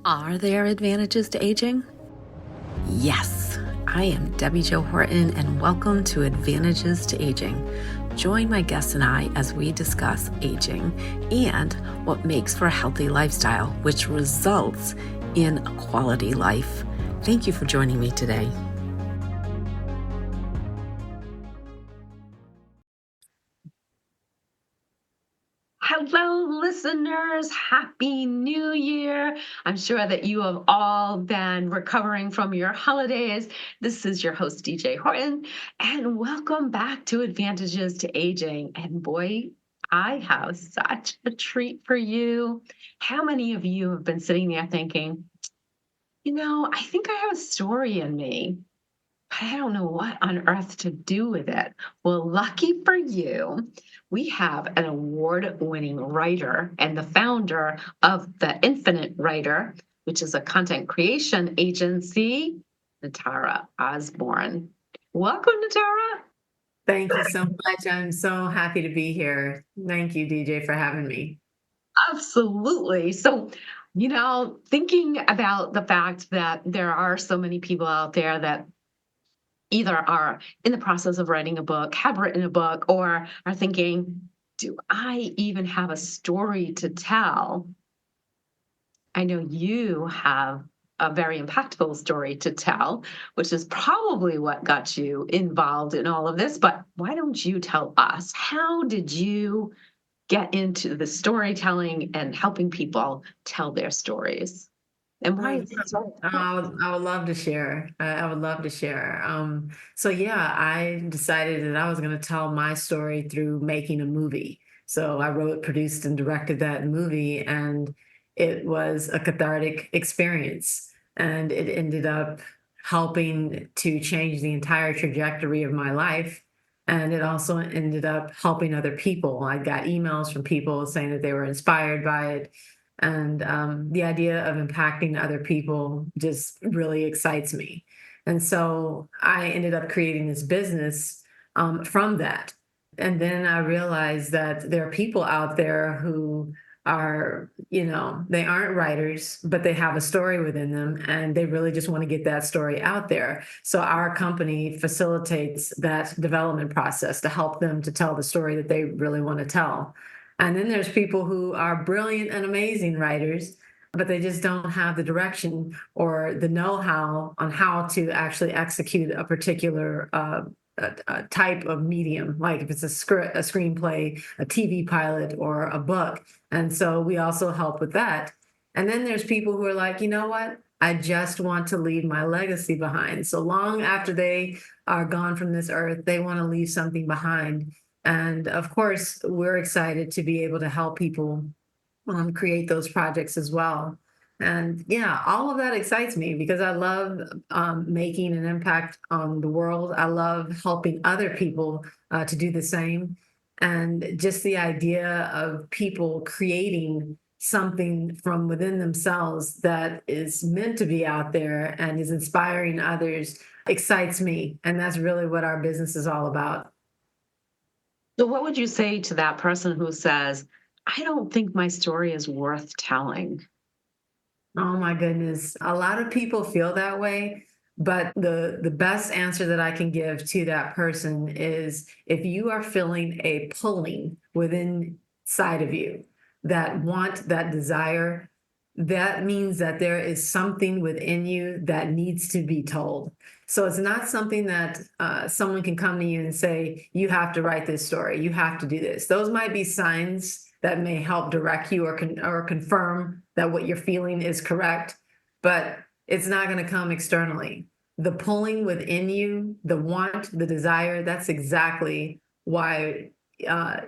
Are there advantages to aging? Yes, I am Debbi-Jo Horton, and welcome to Advantages to Aging. Join my guests and I as we discuss aging and what makes for a healthy lifestyle, which results in a quality life. Thank you for joining me today. Hello, listeners. Happy New Year. I'm sure that you have all been recovering from your holidays. This is your host, DJ Horton, and welcome back to Advantages to Aging. And boy, I have such a treat for you. How many of you have been sitting there thinking, I think I have a story in me, but I don't know what on earth to do with it? Well, lucky for you, we have an award-winning writer and the founder of the Infinite Writer, which is a content creation agency, Nitara Osbourne. Welcome, Nitara. Thank you so much. I'm so happy to be here. Thank you, DJ, for having me. Absolutely. So, thinking about the fact that there are so many people out there that either are in the process of writing a book, have written a book, or are thinking, do I even have a story to tell? I know you have a very impactful story to tell, which is probably what got you involved in all of this. But why don't you tell us? How did you get into the storytelling and helping people tell their stories? And why is it so important? I would love to share. I would love to share. So yeah, I decided that I was going to tell my story through making a movie. So I wrote, produced, and directed that movie, and it was a cathartic experience. And it ended up helping to change the entire trajectory of my life. And it also ended up helping other people. I got emails from people saying that they were inspired by it, and the idea of impacting other people just really excites me. And so I ended up creating this business from that. And then I realized that there are people out there who are, they aren't writers, but they have a story within them and they really just want to get that story out there. So our company facilitates that development process to help them to tell the story that they really want to tell. And then there's people who are brilliant and amazing writers, but they just don't have the direction or the know-how on how to actually execute a particular a type of medium, like if it's a script, a screenplay, a TV pilot, or a book. And so we also help with that. And then there's people who are like, you know what? I just want to leave my legacy behind. So long after they are gone from this earth, they want to leave something behind. And of course, we're excited to be able to help people create those projects as well. And yeah, all of that excites me because I love making an impact on the world. I love helping other people to do the same. And just the idea of people creating something from within themselves that is meant to be out there and is inspiring others excites me. And that's really what our business is all about. So, what would you say to that person who says, I don't think my story is worth telling? Oh my goodness. A lot of people feel that way, but the best answer that I can give to that person is if you are feeling a pulling within side of you, that want, that desire, that means that there is something within you that needs to be told. So it's not something that someone can come to you and say, you have to write this story, you have to do this. Those might be signs that may help direct you or confirm that what you're feeling is correct, but it's not going to come externally. The pulling within you, the want, the desire, that's exactly why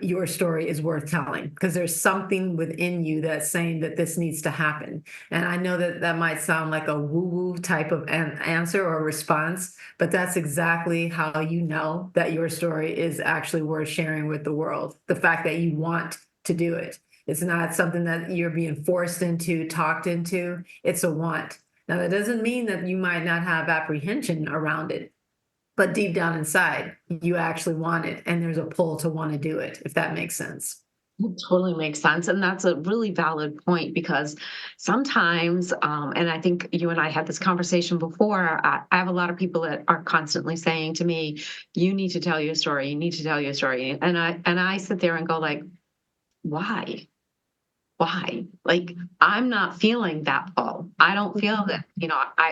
your story is worth telling, because there's something within you that's saying that this needs to happen. And I know that that might sound like a woo-woo type of answer or response, but that's exactly how you know that your story is actually worth sharing with the world. The fact that you want to do it. It's not something that you're being forced into, talked into. It's a want. Now, that doesn't mean that you might not have apprehension around it, but deep down inside, you actually want it, and there's a pull to want to do it, if that makes sense. It totally makes sense. And that's a really valid point because sometimes, and I think you and I had this conversation before, I have a lot of people that are constantly saying to me, you need to tell your story, you need to tell your story. And I sit there and go like, why? Why? Like, I'm not feeling that full. I don't feel that,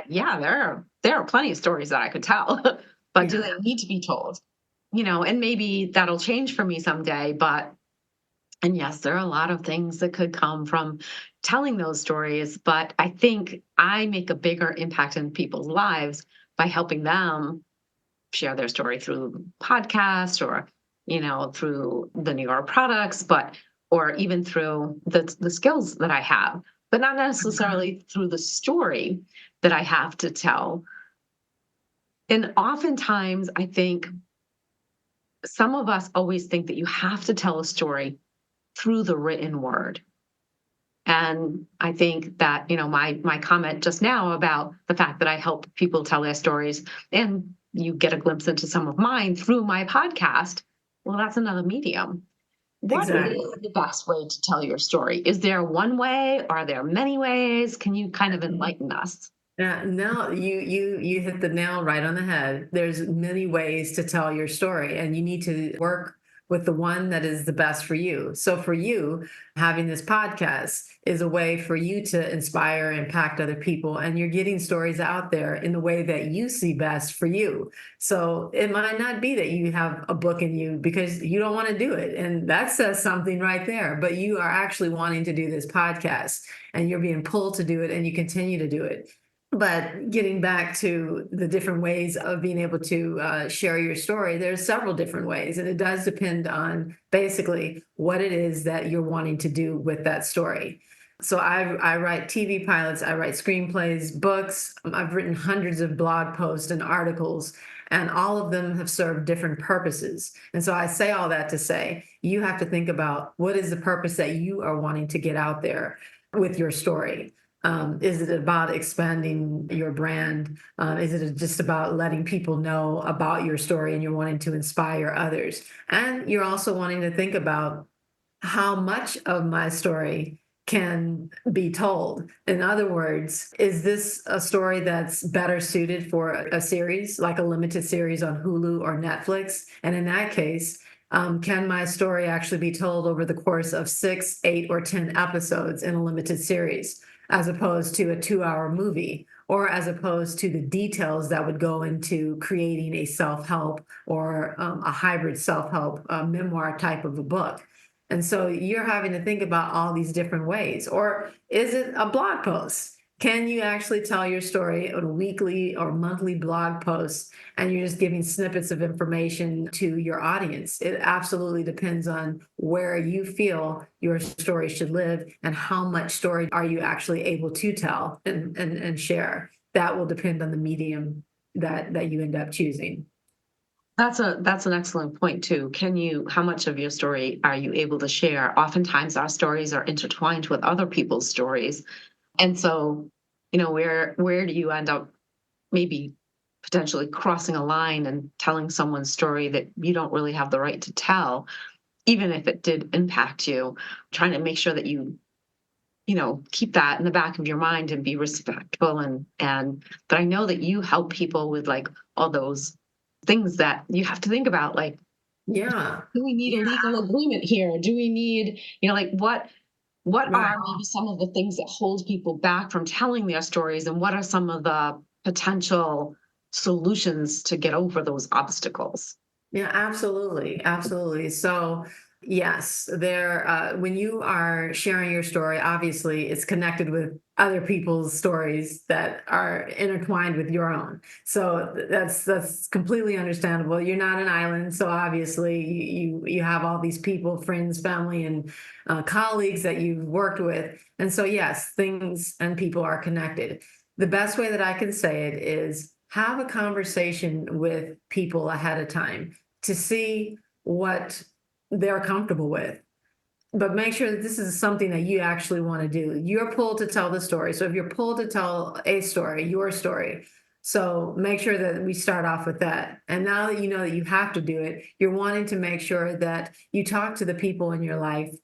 yeah, there are plenty of stories that I could tell, but do Yeah. they need to be told? And maybe that'll change for me someday, but and yes, there are a lot of things that could come from telling those stories, but I think I make a bigger impact in people's lives by helping them share their story through podcasts or, through the newer products, but or even through the skills that I have, but not necessarily through the story that I have to tell. And oftentimes I think some of us always think that you have to tell a story through the written word. And I think that, my comment just now about the fact that I help people tell their stories and you get a glimpse into some of mine through my podcast, well, that's another medium. What is Exactly. the best way to tell your story? Is there one way? Are there many ways? Can you kind of enlighten us? No, you hit the nail right on the head. There's many ways to tell your story, and you need to work with the one that is the best for you. So for you, having this podcast is a way for you to inspire, impact other people, and you're getting stories out there in the way that you see best for you. So it might not be that you have a book in you because you don't want to do it, and that says something right there. But you are actually wanting to do this podcast, and you're being pulled to do it, and you continue to do it. But getting back to the different ways of being able to share your story, there's several different ways, and it does depend on basically what it is that you're wanting to do with that story. So I write TV pilots, I write screenplays, books. I've written hundreds of blog posts and articles, and all of them have served different purposes. And so I say all that to say you have to think about what is the purpose that you are wanting to get out there with your story. Is it about expanding your brand? Is it just about letting people know about your story and you're wanting to inspire others? And you're also wanting to think about how much of my story can be told. In other words, is this a story that's better suited for a series, like a limited series on Hulu or Netflix? And in that case, can my story actually be told over the course of 6, 8, or 10 episodes in a limited series, as opposed to a 2-hour movie, or as opposed to the details that would go into creating a self help or a hybrid self help memoir type of a book? And so you're having to think about all these different ways. Or is it a blog post? Can you actually tell your story on a weekly or monthly blog post and you're just giving snippets of information to your audience? It absolutely depends on where you feel your story should live and how much story are you actually able to tell and share. That will depend on the medium that you end up choosing. That's an excellent point too. How much of your story are you able to share? Oftentimes our stories are intertwined with other people's stories. And so, where do you end up maybe potentially crossing a line and telling someone's story that you don't really have the right to tell, even if it did impact you, trying to make sure that keep that in the back of your mind and be respectful but I know that you help people with like all those things that you have to think about, like, Yeah. do we need a legal agreement here? Do we need, like what Right. are maybe some of the things that hold people back from telling their stories, and what are some of the potential solutions to get over those obstacles? Yeah, absolutely. Absolutely. So, yes, when you are sharing your story, obviously it's connected with other people's stories that are intertwined with your own. So that's completely understandable. You're not an island, so obviously you have all these people, friends, family, and colleagues that you've worked with. And so, yes, things and people are connected. The best way that I can say it is have a conversation with people ahead of time to see what they're comfortable with. But make sure that this is something that you actually want to do. You're pulled to tell the story. So if you're pulled to tell a story, your story, so make sure that we start off with that. And now that you know that you have to do it, you're wanting to make sure that you talk to the people in your life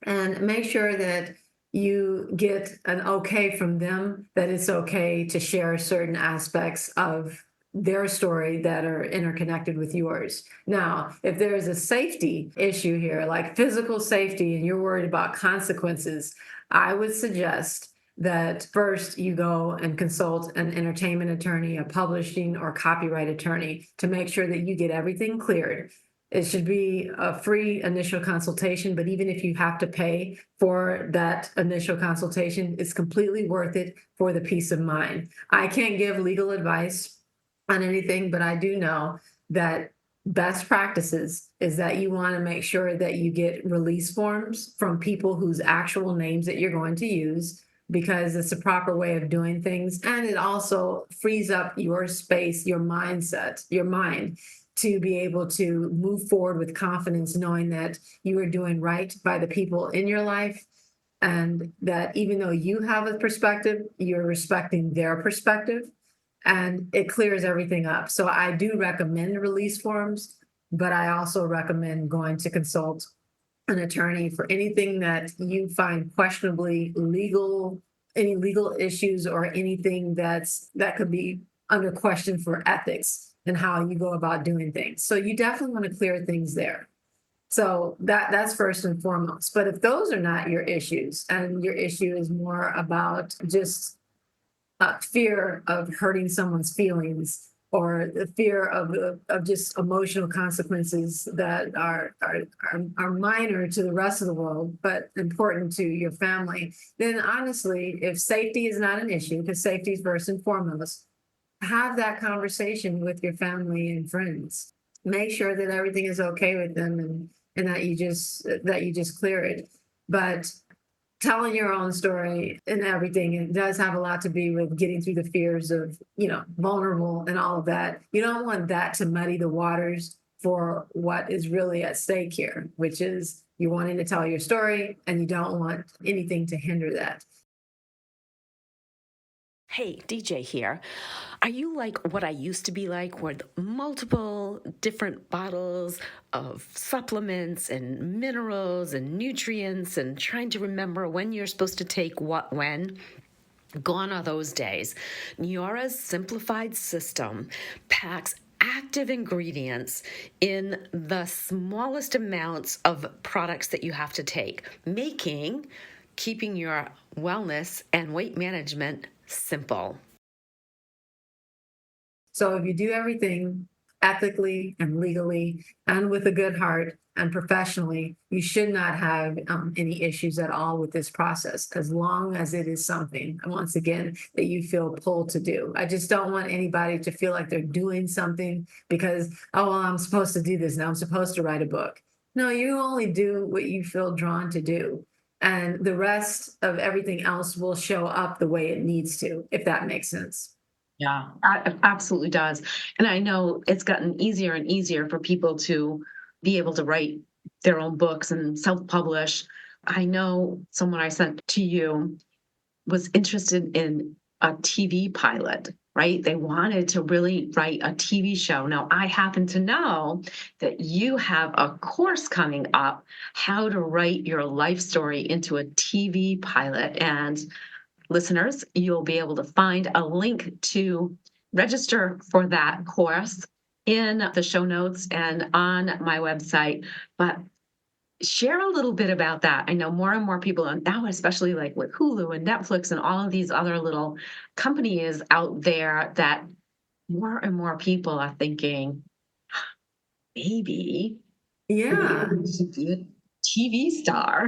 and make sure that you get an okay from them that it's okay to share certain aspects of their story that are interconnected with yours. Now, if there's a safety issue here, like physical safety, and you're worried about consequences, I would suggest that first you go and consult an entertainment attorney, a publishing or copyright attorney to make sure that you get everything cleared. It should be a free initial consultation, but even if you have to pay for that initial consultation, it's completely worth it for the peace of mind. I can't give legal advice on anything, but I do know that best practices is that you want to make sure that you get release forms from people whose actual names that you're going to use, because it's a proper way of doing things. And it also frees up your space, your mindset, your mind, to be able to move forward with confidence, knowing that you are doing right by the people in your life, and that even though you have a perspective, you're respecting their perspective, and it clears everything up. So I do recommend release forms, but I also recommend going to consult an attorney for anything that you find questionably legal, any legal issues or anything that could be under question for ethics and how you go about doing things. So you definitely want to clear things there. So that's first and foremost. But if those are not your issues, and your issue is more about just fear of hurting someone's feelings, or the fear of just emotional consequences that are minor to the rest of the world, but important to your family, then honestly, if safety is not an issue, because safety is first and foremost, have that conversation with your family and friends. Make sure that everything is okay with them, and that you just clear it. But telling your own story and everything, it does have a lot to do with getting through the fears of, vulnerable and all of that. You don't want that to muddy the waters for what is really at stake here, which is you wanting to tell your story, and you don't want anything to hinder that. Hey, DJ here. Are you like what I used to be like, with multiple different bottles of supplements and minerals and nutrients and trying to remember when you're supposed to take what when? Gone are those days. Niara's simplified system packs active ingredients in the smallest amounts of products that you have to take, making keeping your wellness and weight management simple. So if you do everything ethically and legally and with a good heart and professionally, you should not have any issues at all with this process, as long as it is something, once again, that you feel pulled to do. I just don't want anybody to feel like they're doing something because, oh, well, I'm supposed to do this now. I'm supposed to write a book. No, you only do what you feel drawn to do. And the rest of everything else will show up the way it needs to, if that makes sense. Yeah, it absolutely does. And I know it's gotten easier and easier for people to be able to write their own books and self-publish. I know someone I sent to you was interested in a TV pilot, right? They wanted to really write a TV show. Now, I happen to know that you have a course coming up, how to write your life story into a TV pilot. And listeners, you'll be able to find a link to register for that course in the show notes and on my website. But share a little bit about that. I know more and more people now, especially like with Hulu and Netflix and all of these other little companies out there, that more and more people are thinking, maybe Yeah. I should be a TV star.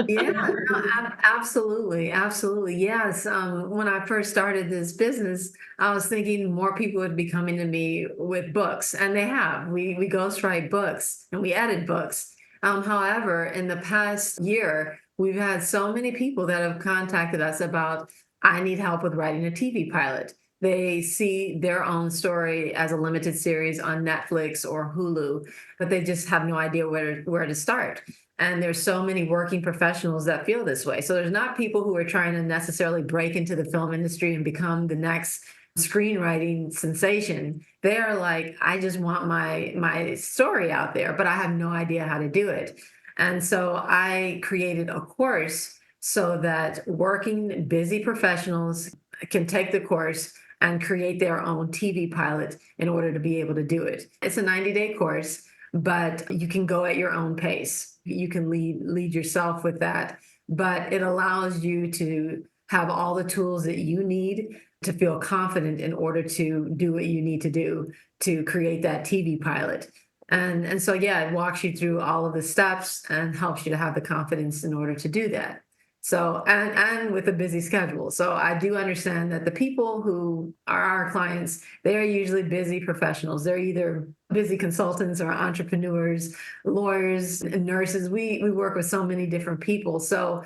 Yeah, no, absolutely, absolutely. Yes. When I first started this business, I was thinking more people would be coming to me with books, and they have. We ghostwrite books and we edit books. However, in the past year, we've had so many people that have contacted us about, I need help with writing a TV pilot. They see their own story as a limited series on Netflix or Hulu, but they just have no idea where to start. And there's so many working professionals that feel this way. So there's not people who are trying to necessarily break into the film industry and become the next screenwriting sensation. They're like, I just want my story out there, but I have no idea how to do it. And so I created a course so that working busy professionals can take the course and create their own TV pilot in order to be able to do it. It's a 90-day course, but you can go at your own pace. You can lead yourself with that, but it allows you to have all the tools that you need to feel confident in order to do what you need to do to create that TV pilot. And so, yeah, it walks you through all of the steps and helps you to have the confidence in order to do that. So, and with a busy schedule. So I do understand that the people who are our clients, they are usually busy professionals. They're either busy consultants or entrepreneurs, lawyers, and nurses. We work with so many different people. So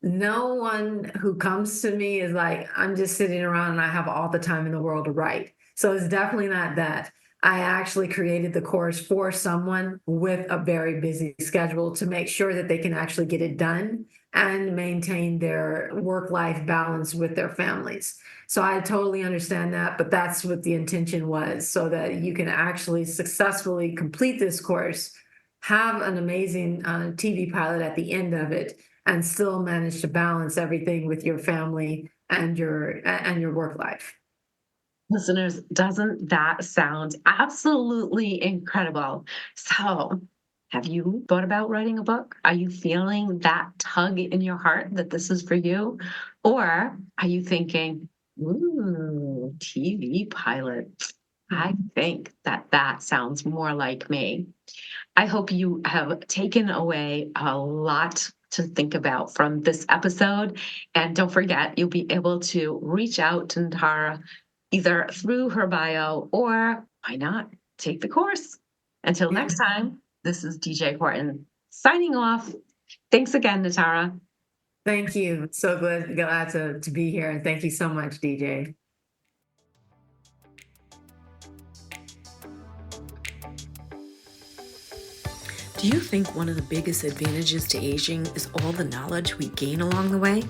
no one who comes to me is like, I'm just sitting around and I have all the time in the world to write. So it's definitely not that. I actually created the course for someone with a very busy schedule to make sure that they can actually get it done and maintain their work-life balance with their families. So I totally understand that, but that's what the intention was, so that you can actually successfully complete this course, have an amazing TV pilot at the end of it, and still manage to balance everything with your family and your work life. Listeners, doesn't that sound absolutely incredible? So, have you thought about writing a book? Are you feeling that tug in your heart that this is for you? Or are you thinking, ooh, TV pilot? I think that sounds more like me. I hope you have taken away a lot to think about from this episode. And don't forget, you'll be able to reach out to Nitara either through her bio or why not take the course. Until next time, this is DJ Horton signing off. Thanks again, Nitara. Thank you. So glad to be here. And thank you so much, DJ. Do you think one of the biggest advantages to aging is all the knowledge we gain along the way?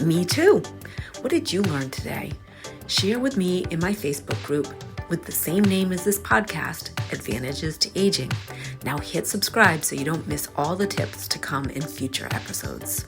Me too. What did you learn today? Share with me in my Facebook group with the same name as this podcast, Advantages to Aging. Now hit subscribe so you don't miss all the tips to come in future episodes.